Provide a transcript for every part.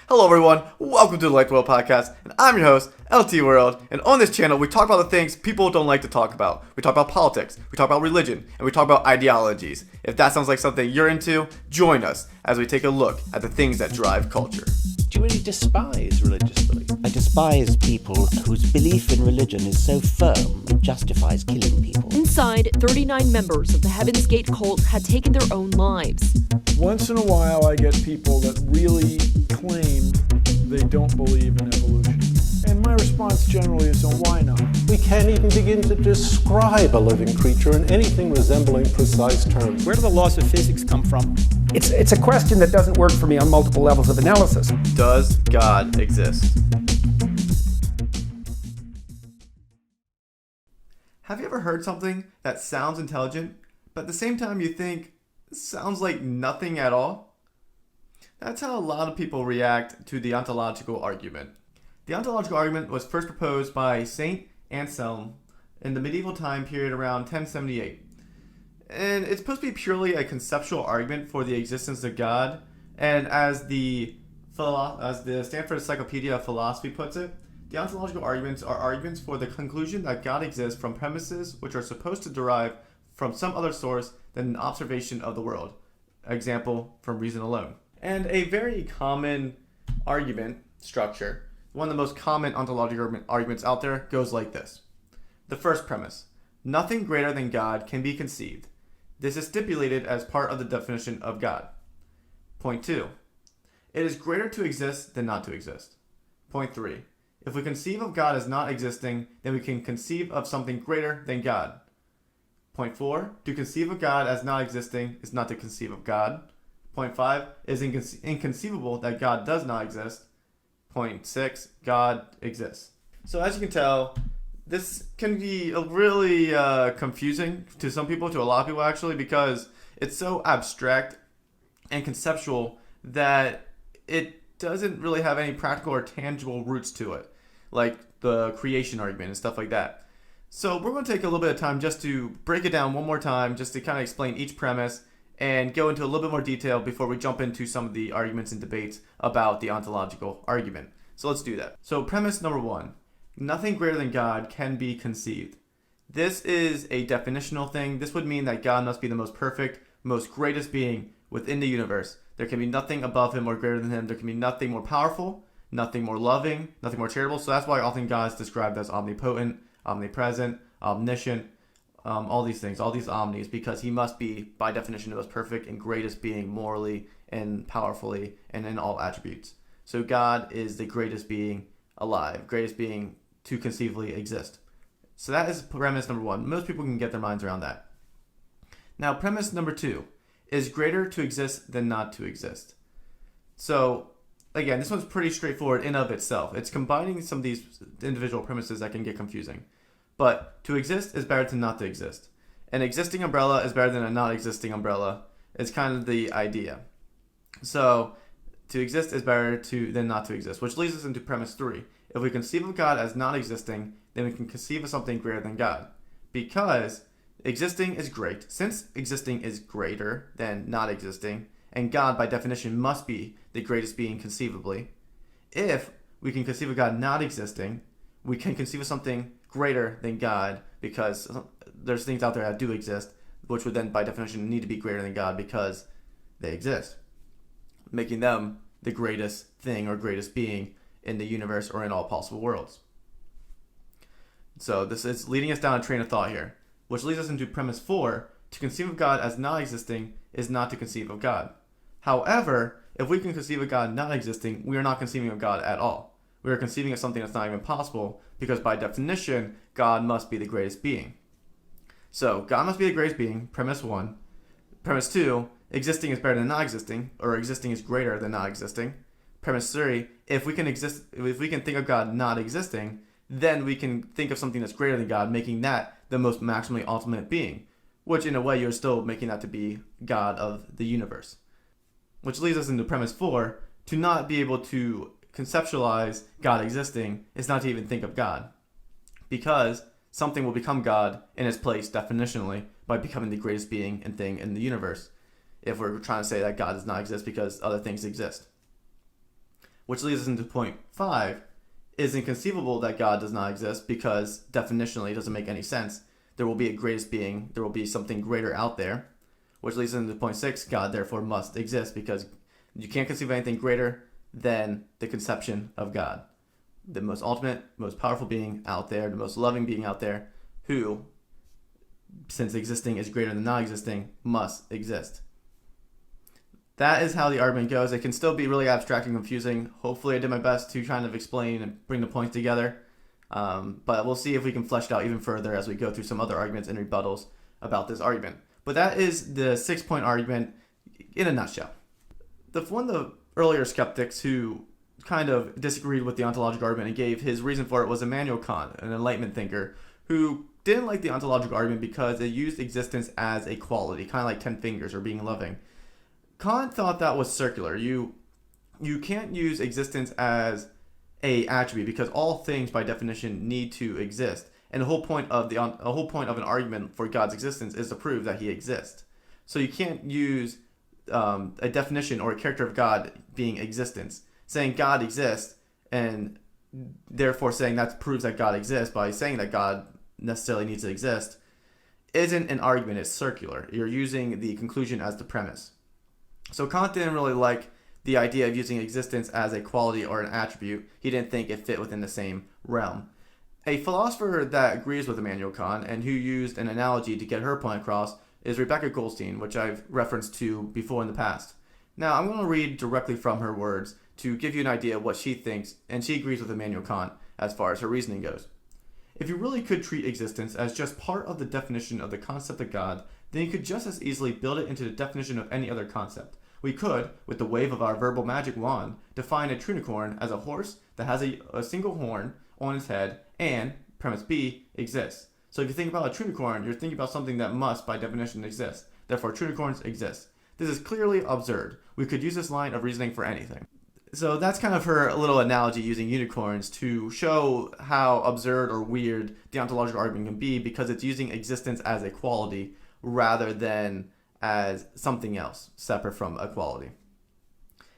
Hello everyone, welcome to the Light World Podcast, and I'm your host, LT World, and on this channel we talk about the things people don't like to talk about. We talk about politics, we talk about religion, and we talk about ideologies. If that sounds like something you're into, join us as we take a look at the things that drive culture. Do you really despise religious belief? I despise people whose belief in religion is so firm it justifies killing people. Inside, 39 members of the Heaven's Gate cult had taken their own lives. Once in a while I get people that really claim they don't believe in evolution. And my response generally is, well, why not? We can't even begin to describe a living creature in anything resembling precise terms. Where do the laws of physics come from? It's a question that doesn't work for me on multiple levels of analysis. Does God exist? Have you ever heard something that sounds intelligent, but at the same time you think, sounds like nothing at all? That's how a lot of people react to the ontological argument. The ontological argument was first proposed by Saint Anselm in the medieval time period around 1078. And it's supposed to be purely a conceptual argument for the existence of God. And as the Stanford Encyclopedia of Philosophy puts it, the ontological arguments are arguments for the conclusion that God exists from premises which are supposed to derive from some other source than an observation of the world. Example, from reason alone. And a very common argument structure, one of the most common ontological arguments out there, goes like this. The first premise: nothing greater than God can be conceived. This is stipulated as part of the definition of God. Point 2. It is greater to exist than not to exist. Point 3. If we conceive of God as not existing, then we can conceive of something greater than God. Point 4. To conceive of God as not existing is not to conceive of God. Point 5. It is inconceivable that God does not exist. Point 6. God exists. So as you can tell, this can be really confusing to some people, to a lot of people actually, because it's so abstract and conceptual that it doesn't really have any practical or tangible roots to it, like the creation argument and stuff like that. So we're going to take a little bit of time just to break it down one more time, just to kind of explain each premise and go into a little bit more detail before we jump into some of the arguments and debates about the ontological argument. So let's do that. So premise number 1, nothing greater than God can be conceived. This is a definitional thing. This would mean that God must be the most perfect, most greatest being within the universe. There can be nothing above him or greater than him. There can be nothing more powerful, nothing more loving, nothing more charitable. So that's why often God is described as omnipotent, omnipresent, omniscient, all these things, all these omnis, because he must be, by definition, the most perfect and greatest being morally and powerfully and in all attributes. So God is the greatest being alive, greatest being to conceivably exist. So that is premise number 1. Most people can get their minds around that. Now, premise number 2 is greater to exist than not to exist. So, again, this one's pretty straightforward in of itself. It's combining some of these individual premises that can get confusing. But to exist is better than not to exist. An existing umbrella is better than a not existing umbrella. It's kind of the idea. So, to exist is better than not to exist, which leads us into premise 3. If we conceive of God as not existing, then we can conceive of something greater than God. Because existing is great. Since existing is greater than not existing, and God by definition must be the greatest being conceivably, if we can conceive of God not existing, we can conceive of something greater than God, because there's things out there that do exist, which would then by definition need to be greater than God because they exist, making them the greatest thing or greatest being in the universe or in all possible worlds. So this is leading us down a train of thought here, which leads us into premise 4. To conceive of God as not existing is not to conceive of God. However, if we can conceive of God not existing, we are not conceiving of God at all. We are conceiving of something that's not even possible, because by definition, God must be the greatest being. So God must be the greatest being, premise 1. Premise 2, existing is better than not existing, or existing is greater than not existing. Premise 3, if we can think of God not existing, then we can think of something that's greater than God, making that the most maximally ultimate being, which in a way you're still making that to be God of the universe. Which leads us into premise 4, to not be able to conceptualize God existing is not to even think of God, because something will become God in its place definitionally by becoming the greatest being and thing in the universe, if we're trying to say that God does not exist because other things exist. which leads us into point 5. It is inconceivable that God does not exist because definitionally it doesn't make any sense. There will be a greatest being, there will be something greater out there, which leads us into point 6. God therefore must exist because you can't conceive of anything greater than the conception of God, the most ultimate, most powerful being out there, the most loving being out there, who, since existing is greater than non-existing, must exist. That is how the argument goes. It can still be really abstract and confusing. Hopefully I did my best to kind of explain and bring the points together. But we'll see if we can flesh it out even further as we go through some other arguments and rebuttals about this argument. But that is the 6-point argument in a nutshell. One of the earlier skeptics who kind of disagreed with the ontological argument and gave his reason for it was Immanuel Kant, an Enlightenment thinker, who didn't like the ontological argument because it used existence as a quality, kind of like 10 fingers or being loving. Kant thought that was circular. You can't use existence as a attribute because all things by definition need to exist. And the whole point of an argument for God's existence is to prove that he exists. So you can't use a definition or a character of God being existence, saying God exists and therefore saying that proves that God exists by saying that God necessarily needs to exist isn't an argument. It's circular. You're using the conclusion as the premise. So Kant didn't really like the idea of using existence as a quality or an attribute. He didn't think it fit within the same realm. A philosopher that agrees with Immanuel Kant and who used an analogy to get her point across is Rebecca Goldstein, which I've referenced to before in the past. Now, I'm going to read directly from her words to give you an idea of what she thinks, and she agrees with Immanuel Kant as far as her reasoning goes. If you really could treat existence as just part of the definition of the concept of God, then you could just as easily build it into the definition of any other concept. We could, with the wave of our verbal magic wand, define a trunicorn as a horse that has a single horn on its head and, premise B, exists. So if you think about a trunicorn, you're thinking about something that must, by definition, exist. Therefore, trunicorns exist. This is clearly absurd. We could use this line of reasoning for anything. So that's kind of her little analogy using unicorns to show how absurd or weird the ontological argument can be because it's using existence as a quality rather than as something else separate from a quality.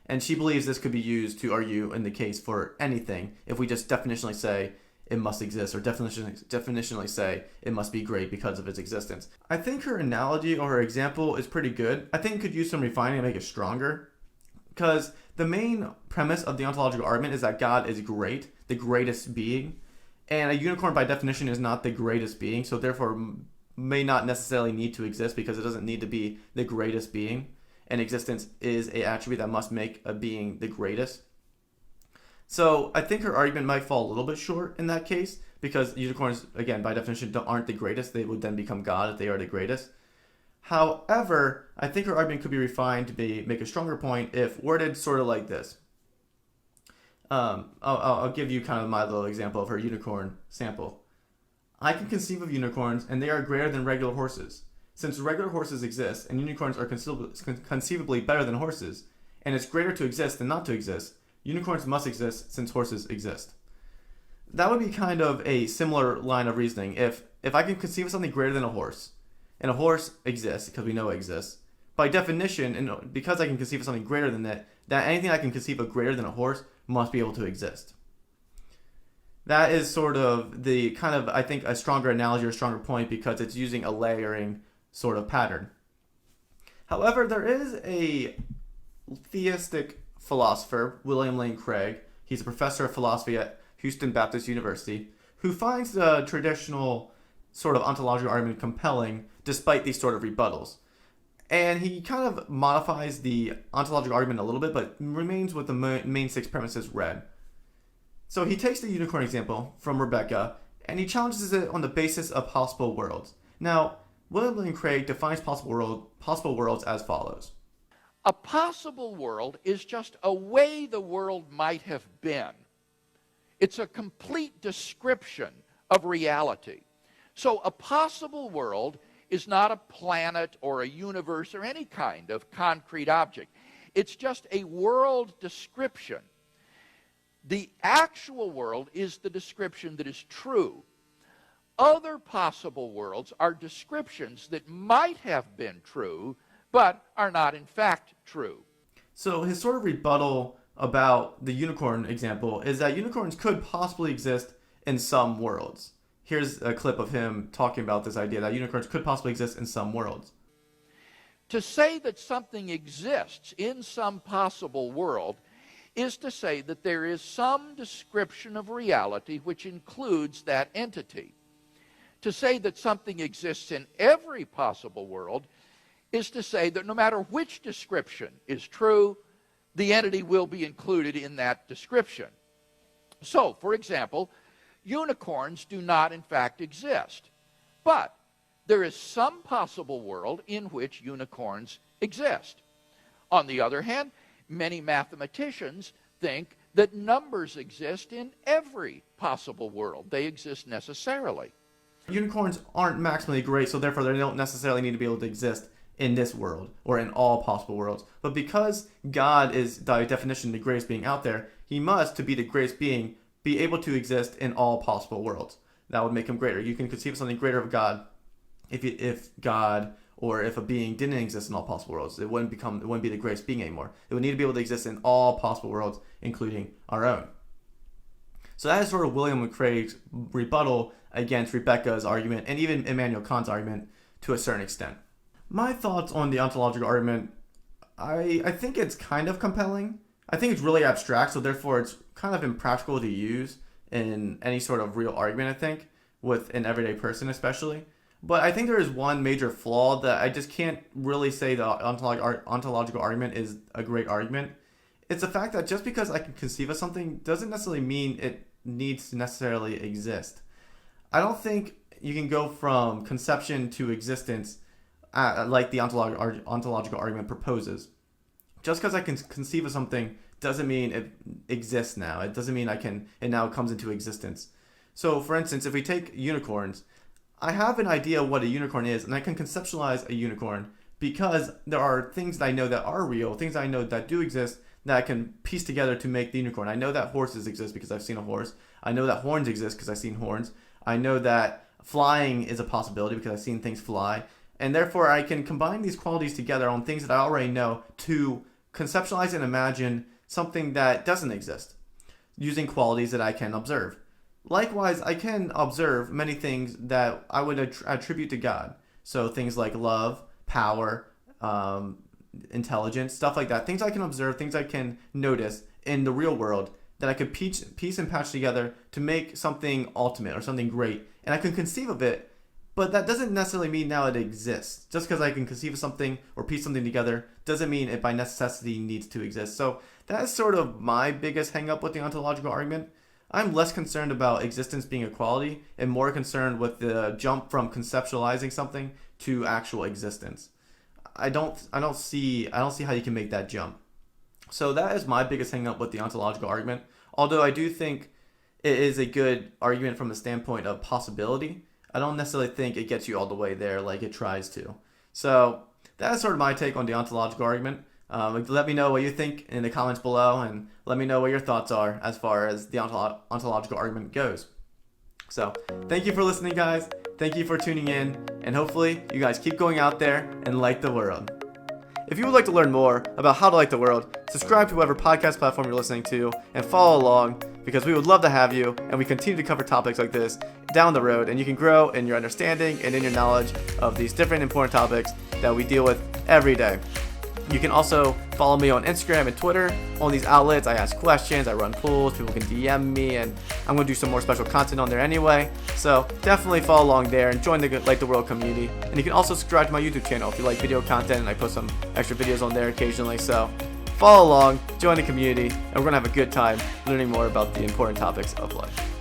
And she believes this could be used to argue in the case for anything if we just definitionally say it must exist or definitionally say it must be great because of its existence. I think her analogy or her example is pretty good. I think it could use some refining to make it stronger because the main premise of the ontological argument is that God is great, the greatest being, and a unicorn by definition is not the greatest being, so therefore may not necessarily need to exist because it doesn't need to be the greatest being, and existence is an attribute that must make a being the greatest. So I think her argument might fall a little bit short in that case because unicorns, again, by definition, aren't the greatest. They would then become God if they are the greatest. However, I think her argument could be refined to make a stronger point if worded sort of like this. I'll give you kind of my little example of her unicorn sample. I can conceive of unicorns, and they are greater than regular horses. Since regular horses exist, and unicorns are conceivably better than horses, and it's greater to exist than not to exist, unicorns must exist since horses exist. That would be kind of a similar line of reasoning. If I can conceive of something greater than a horse, and a horse exists because we know it exists, by definition, and because I can conceive of something greater than that anything I can conceive of greater than a horse must be able to exist. That is sort of the kind of, I think, a stronger analogy or stronger point because it's using a layering sort of pattern. However, there is a theistic philosopher, William Lane Craig. He's a professor of philosophy at Houston Baptist University, who finds the traditional sort of ontological argument compelling despite these sort of rebuttals. And he kind of modifies the ontological argument a little bit, but remains with the main 6 premises read. So he takes the unicorn example from Rebecca, and he challenges it on the basis of possible worlds. Now, William Lane Craig defines possible worlds as follows. A possible world is just a way the world might have been. It's a complete description of reality. So a possible world is not a planet or a universe or any kind of concrete object. It's just a world description. The actual world is the description that is true. Other possible worlds are descriptions that might have been true, but are not in fact true. So his sort of rebuttal about the unicorn example is that unicorns could possibly exist in some worlds. Here's a clip of him talking about this idea that unicorns could possibly exist in some worlds. To say that something exists in some possible world is to say that there is some description of reality which includes that entity. To say that something exists in every possible world is to say that no matter which description is true, the entity will be included in that description. So, for example, unicorns do not in fact exist, but there is some possible world in which unicorns exist. On the other hand, many mathematicians think that numbers exist in every possible world. They exist necessarily. Unicorns aren't maximally great, so therefore they don't necessarily need to be able to exist in this world or in all possible worlds. But because God is by definition the greatest being out there, he must, to be the greatest being, be able to exist in all possible worlds. That would make him greater. You can conceive of something greater of God if God or if a being didn't exist in all possible worlds. It wouldn't be the greatest being anymore. It would need to be able to exist in all possible worlds, including our own. So that is sort of William McCrae's rebuttal against Rebecca's argument and even Immanuel Kant's argument to a certain extent. My thoughts on the ontological argument, I think it's kind of compelling. I think it's really abstract, so therefore it's kind of impractical to use in any sort of real argument, I think, with an everyday person especially. But I think there is one major flaw that I just can't really say the ontological argument is a great argument. It's the fact that just because I can conceive of something doesn't necessarily mean it needs to necessarily exist. I don't think you can go from conception to existence like the ontological argument proposes. Just because I can conceive of something doesn't mean it exists now. It doesn't mean it now comes into existence. So, for instance, if we take unicorns, I have an idea of what a unicorn is, and I can conceptualize a unicorn because there are things that I know that are real, things I know that do exist, that I can piece together to make the unicorn. I know that horses exist because I've seen a horse. I know that horns exist because I've seen horns. I know that flying is a possibility because I've seen things fly. And therefore, I can combine these qualities together on things that I already know to conceptualize and imagine something that doesn't exist using qualities that I can observe. Likewise, I can observe many things that I would attribute to God. So things like love, power, intelligence, stuff like that. Things I can observe, things I can notice in the real world that I could piece and patch together to make something ultimate or something great. And I can conceive of it, but that doesn't necessarily mean now it exists. Just because I can conceive of something or piece something together doesn't mean it by necessity needs to exist. So that is sort of my biggest hang up with the ontological argument. I'm less concerned about existence being a quality and more concerned with the jump from conceptualizing something to actual existence. I don't see how you can make that jump. So that is my biggest hang up with the ontological argument. Although I do think it is a good argument from the standpoint of possibility, I don't necessarily think it gets you all the way there like it tries to. So that's sort of my take on the ontological argument. Let me know what you think in the comments below, and let me know what your thoughts are as far as the ontological argument goes. So thank you for listening, guys. Thank you for tuning in, and hopefully you guys keep going out there and light the world. If you would like to learn more about how to light the world, subscribe to whatever podcast platform you're listening to and follow along, because we would love to have you, and we continue to cover topics like this down the road, and you can grow in your understanding and in your knowledge of these different important topics that we deal with every day. You can also follow me on Instagram and Twitter. On these outlets, I ask questions, I run polls, people can DM me, and I'm going to do some more special content on there anyway. So definitely follow along there and join the Light the World community. And you can also subscribe to my YouTube channel if you like video content, and I post some extra videos on there occasionally. So follow along, join the community, and we're going to have a good time learning more about the important topics of life.